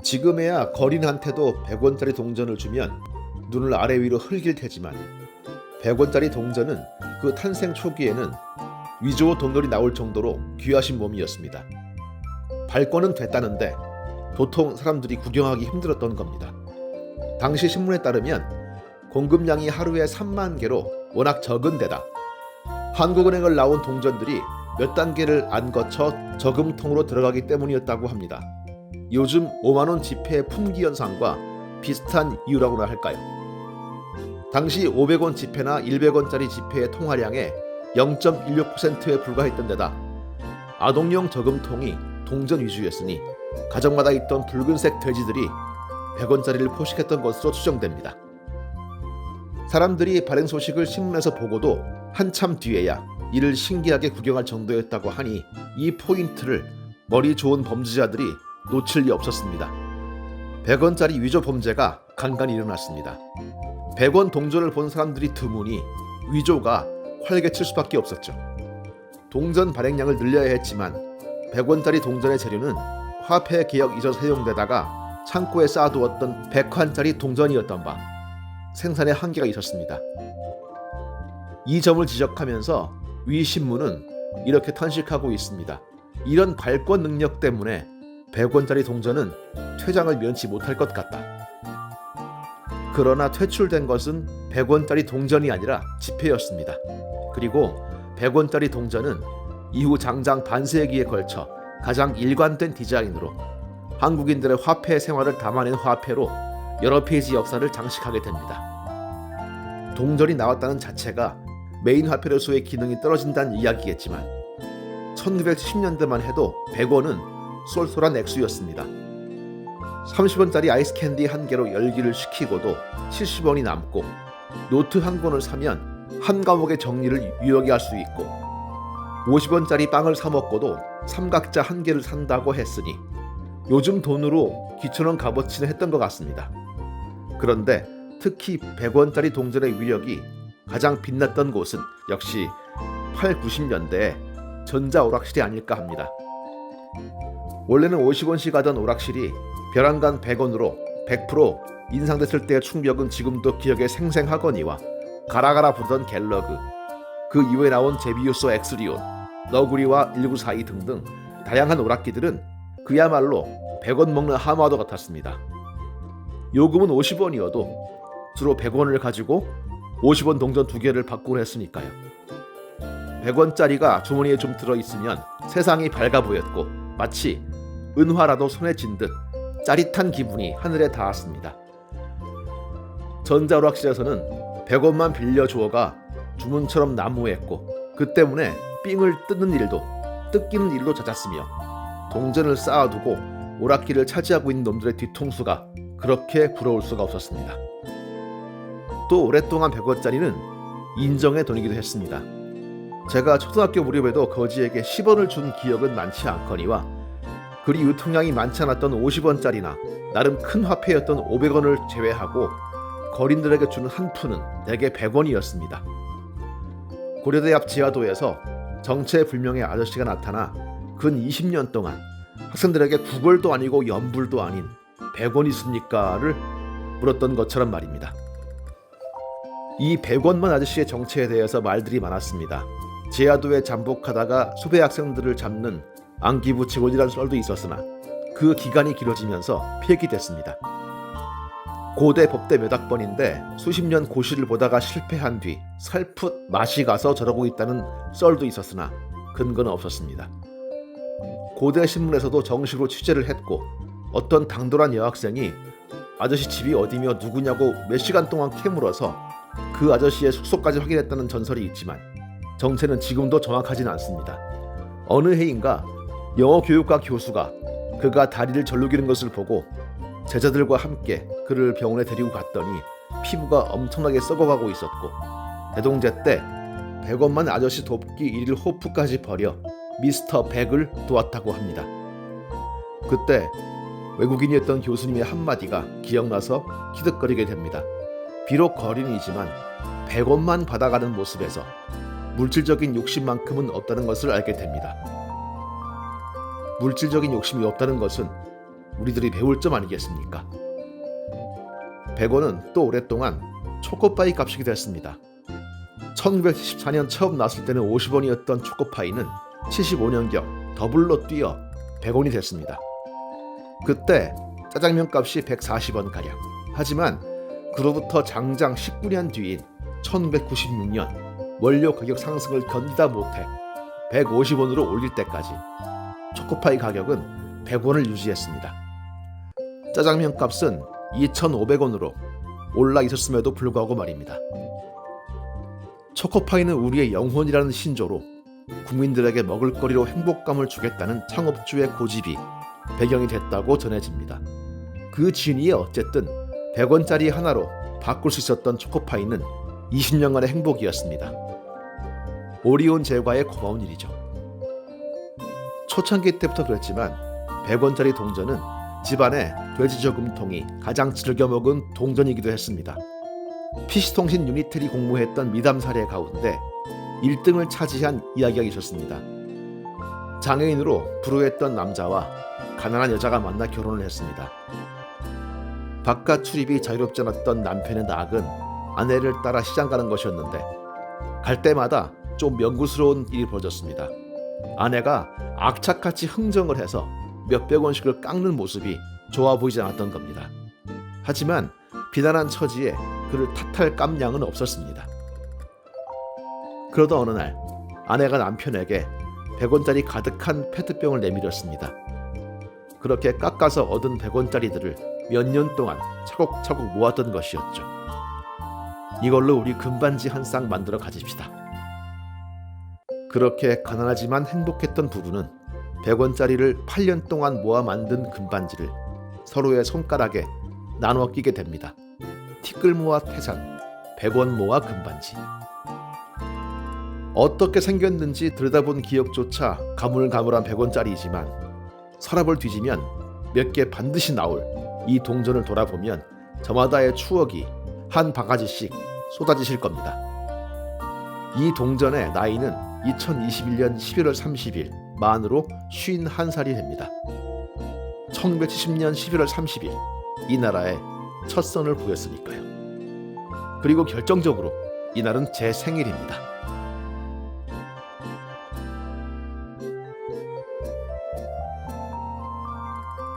지금에야 거린한테도 100원짜리 동전을 주면 눈을 아래 위로 흘길 테지만 100원짜리 동전은 그 탄생 초기에는 위조 동전이 나올 정도로 귀하신 몸이었습니다. 발권은 됐다는데 도통 사람들이 구경하기 힘들었던 겁니다. 당시 신문에 따르면 공급량이 하루에 3만 개로 워낙 적은 데다 한국은행을 나온 동전들이 몇 단계를 안 거쳐 저금통으로 들어가기 때문이었다고 합니다. 요즘 5만원 지폐의 품귀 현상과 비슷한 이유라고나 할까요? 당시 500원 지폐나 100원짜리 지폐의 통화량의 0.16%에 불과했던 데다 아동용 저금통이 동전 위주였으니 가정마다 있던 붉은색 돼지들이 100원짜리를 포식했던 것으로 추정됩니다. 사람들이 발행 소식을 신문에서 보고도 한참 뒤에야 이를 신기하게 구경할 정도였다고 하니 이 포인트를 머리 좋은 범죄자들이 놓칠 리 없었습니다. 100원짜리 위조 범죄가 간간히 일어났습니다. 100원 동전을 본 사람들이 드무니 위조가 활개칠 수밖에 없었죠. 동전 발행량을 늘려야 했지만 100원짜리 동전의 재료는 화폐 개혁 이전 사용되다가 창고에 쌓아두었던 100환짜리 동전이었던 바 생산에 한계가 있었습니다. 이 점을 지적하면서 위 신문은 이렇게 탄식하고 있습니다. 이런 발권 능력 때문에 100원짜리 동전은 퇴장을 면치 못할 것 같다. 그러나 퇴출된 것은 100원짜리 동전이 아니라 지폐였습니다. 그리고 100원짜리 동전은 이후 장장 반세기에 걸쳐 가장 일관된 디자인으로 한국인들의 화폐 생활을 담아낸 화폐로 여러 페이지 역사를 장식하게 됩니다. 동전이 나왔다는 자체가 메인 화폐로서의 기능이 떨어진다는 이야기겠지만 1970년대만 해도 100원은 쏠쏠한 액수였습니다. 30원짜리 아이스 캔디 한 개로 열기를 식히고도 70원이 남고 노트 한 권을 사면 한 과목의 정리를 유효하게 할 수 있고 50원짜리 빵을 사 먹고도 삼각자 한 개를 산다고 했으니 요즘 돈으로 기천원 값어치는 했던 것 같습니다. 그런데 특히 100원짜리 동전의 위력이 가장 빛났던 곳은 역시 8, 90년대의 전자오락실이 아닐까 합니다. 원래는 50원씩 하던 오락실이 벼랑간 100원으로 100% 인상됐을 때의 충격은 지금도 기억에 생생하거니와 가라가라 부르던 갤러그, 그 이후에 나온 제비우스 엑스리온, 너구리와 1942 등등 다양한 오락기들은 그야말로 100원 먹는 하마도 같았습니다. 요금은 50원이어도 주로 100원을 가지고 50원 동전 2개를 받곤 했으니까요. 100원짜리가 주머니에 좀 들어있으면 세상이 밝아 보였고 마치 은화라도 손에 쥔 듯 짜릿한 기분이 하늘에 닿았습니다. 전자오락실에서는 100원만 빌려주어가 주문처럼 난무했고 그 때문에 삥을 뜯는 일도 뜯기는 일도 잦았으며 동전을 쌓아두고 오락기를 차지하고 있는 놈들의 뒤통수가 그렇게 부러울 수가 없었습니다. 또 오랫동안 100원짜리는 인정의 돈이기도 했습니다. 제가 초등학교 무렵에도 거지에게 10원을 준 기억은 많지 않거니와 그리 유통량이 많지 않았던 50원짜리나 나름 큰 화폐였던 500원을 제외하고 거린들에게 주는 한 푼은 대개 100원이었습니다. 고려대 앞 지하도에서 정체불명의 아저씨가 나타나 근 20년 동안 학생들에게 구걸도 아니고 연불도 아닌 100원 있습니까를 물었던 것처럼 말입니다. 이 100원만 아저씨의 정체에 대해서 말들이 많았습니다. 지하도에 잠복하다가 수배 학생들을 잡는 안기부 직원이라는 썰도 있었으나 그 기간이 길어지면서 폐기됐습니다. 고대 법대 몇 학번인데 수십 년 고시를 보다가 실패한 뒤 살풋 맛이 가서 저러고 있다는 썰도 있었으나 근거는 없었습니다. 고대 신문에서도 정식으로 취재를 했고 어떤 당돌한 여학생이 아저씨 집이 어디며 누구냐고 몇 시간 동안 캐물어서 그 아저씨의 숙소까지 확인했다는 전설이 있지만 정체는 지금도 정확하진 않습니다. 어느 해인가 영어 교육과 교수가 그가 다리를 절룩이는 것을 보고 제자들과 함께 그를 병원에 데리고 갔더니 피부가 엄청나게 썩어가고 있었고 대동제 때 100원만 아저씨 돕기 일일 호프까지 벌여 미스터 100을 도왔다고 합니다. 그때 외국인이었던 교수님의 한마디가 기억나서 키득거리게 됩니다. 비록 거린이지만 100원만 받아가는 모습에서 물질적인 욕심만큼은 없다는 것을 알게 됩니다. 물질적인 욕심이 없다는 것은 우리들이 배울 점 아니겠습니까? 100원은 또 오랫동안 초코파이 값이기도 했습니다. 1974년 처음 나왔을 때는 50원이었던 초코파이는 75년경 더블로 뛰어 100원이 됐습니다. 그때 짜장면 값이 140원가량. 하지만 그로부터 장장 19년 뒤인 1996년 원료 가격 상승을 견디다 못해 150원으로 올릴 때까지 초코파이 가격은 100원을 유지했습니다. 짜장면 값은 2,500원으로 올라 있었음에도 불구하고 말입니다. 초코파이는 우리의 영혼이라는 신조로 국민들에게 먹을거리로 행복감을 주겠다는 창업주의 고집이 배경이 됐다고 전해집니다. 그 진위에 어쨌든 100원짜리 하나로 바꿀 수 있었던 초코파이는 20년간의 행복이었습니다. 오리온 제과의 고마운 일이죠. 초창기 때부터 그랬지만 100원짜리 동전은 집안의 돼지저금통이 가장 즐겨 먹은 동전이기도 했습니다. PC통신 유니텔이 공모했던 미담 사례 가운데 1등을 차지한 이야기가 있었습니다. 장애인으로 불우했던 남자와 가난한 여자가 만나 결혼을 했습니다. 바깥 출입이 자유롭지 않았던 남편의 낙은 아내를 따라 시장 가는 것이었는데 갈 때마다 좀 명구스러운 일이 벌어졌습니다. 아내가 악착같이 흥정을 해서 몇백 원씩을 깎는 모습이 좋아 보이지 않았던 겁니다. 하지만 비난한 처지에 그를 탓할 깜냥은 없었습니다. 그러던 어느 날 아내가 남편에게 100원짜리 가득한 페트병을 내밀었습니다. 그렇게 깎아서 얻은 100원짜리들을 몇 년 동안 차곡차곡 모았던 것이었죠. 이걸로 우리 금반지 한 쌍 만들어 가집시다. 그렇게 가난하지만 행복했던 부부는 100원짜리를 8년 동안 모아 만든 금반지를 서로의 손가락에 나눠 끼게 됩니다. 티끌 모아 태산, 100원 모아 금반지. 어떻게 생겼는지 들여다본 기억조차 가물가물한 100원짜리이지만 서랍을 뒤지면 몇 개 반드시 나올 이 동전을 돌아보면 저마다의 추억이 한 바가지씩 쏟아지실 겁니다. 이 동전의 나이는 2021년 11월 30일 만으로 51살이 됩니다. 1970년 11월 30일 이 나라에 첫 선을 보였으니까요. 그리고 결정적으로 이날은 제 생일입니다.